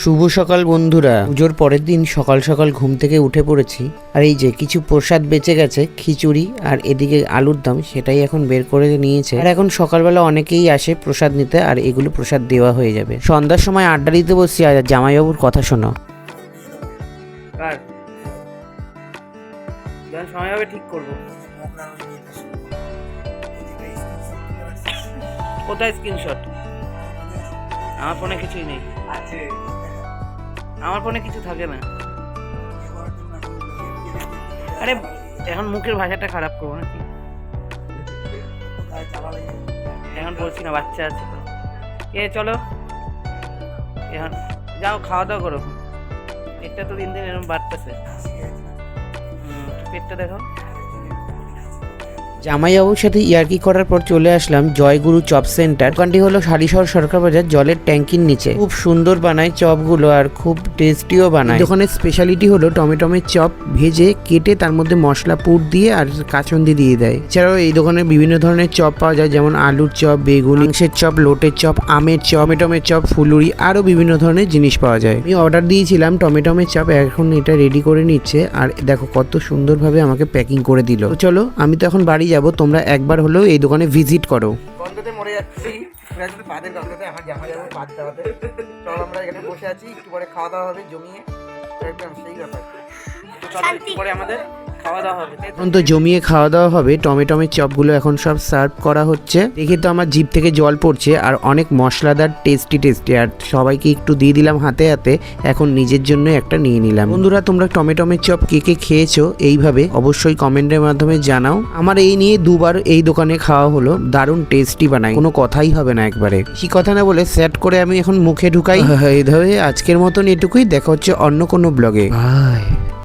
শুভ সকাল বন্ধুরা। পুজোর পরের দিন সকাল সকাল ঘুম থেকে উঠে পড়েছি, আর এই যে কিছু প্রসাদ বেঁচে গেছে, খিচুড়ি আর এদিকে আলুর দম, সেটাই এখন বের করে নিয়েছে। আর এখন সকালবেলা অনেকেই আসে প্রসাদ নিতে, আর এগুলো প্রসাদ দেওয়া হয়ে যাবে। সন্ধ্যার সময় আড্ডা দিতে বসছি, আর জামাইবাবুর কথা শোনো। সময় হবে ঠিক করবো। কোথায় স্ক্রিনশট? আমার ফোনে কিছুই নেই, আমার ফোনে কিছু থাকে না। আরে এখন মুখের ভাষাটা খারাপ করবো নাকি? এখন বলছি না, বাচ্চা আছে তো। চলো এখন যাও, খাওয়া দাওয়া করো। পেটটা তো দিন দিন এরকম বাড়তেছে। পেটটা দেখো। জামাইবাবুর সাথে ইয়ার্কি করার পর চলে আসলাম জয়গুরু চপ সেন্টার। দোকানটি হলো সারিশহর সরকার বাজার, জলের ট্যাঙ্কির নিচে। খুব সুন্দর বানায় চপগুলো, আর খুব টেস্টিও বানায়। দোকানের স্পেশালিটি হলো টমেটোমের চপ ভেজে কেটে তার মধ্যে মশলা পুর দিয়ে আর কাঁচন্দি দিয়ে দেয়। এছাড়াও এই দোকানে বিভিন্ন ধরনের চপ পাওয়া যায়, যেমন আলুর চপ, বেগুন, মাংসের চপ, লোটের চপ, আমের চপ, টমেটোমের চপ, ফুলুরি, আরও বিভিন্ন ধরনের জিনিস পাওয়া যায়। আমি অর্ডার দিয়েছিলাম টমেটোমের চপ, এখন এটা রেডি করে নিচ্ছে। আর দেখো কত সুন্দরভাবে আমাকে প্যাকিং করে দিল। তো চলো, আমি তো এখন বাড়ি যাবো, তোমরা একবার হলেও এই দোকানে ভিজিট করো। গন্ধতে মরে যাচ্ছি, বাদের গন্ধতে আমার জামা যাবো বাদ দেওয়াতে। চলো, আমরা এখানে বসে আছি, একটু পরে খাওয়া দাওয়া হবে জমিয়ে, একদম সেই ব্যাপার। চলো, একটু পরে আমাদের খাওয়া দাওয়া হবে। এখন তো জমিয়ে খাওয়া দাওয়া হবে। টমেটোমের চপগুলো এখন সব সার্ভ করা হচ্ছে। দেখে তো আমার জিভ থেকে জল পড়ছে, আর অনেক মশলাদার, টেস্টি। আর সবাইকে একটু দিয়ে দিলাম হাতে হাতে। এখন নিজের জন্য একটা নিয়ে নিলাম। বন্ধুরা, তোমরা টমেটোমের চপ কে কে খেয়েছো এইভাবে অবশ্যই কমেন্টের মাধ্যমে জানাও। আমার এই নিয়ে দুবার এই দোকানে খাওয়া হলো, দারুণ টেস্টি বানায়, কোনো কথাই হবে না একবারে। বেশি কথা না বলে সেট করে আমি এখন মুখে ঢুকাই। এইভাবে আজকের মতন এটুকুই, দেখা হচ্ছে অন্য কোনো ব্লগে। বাই।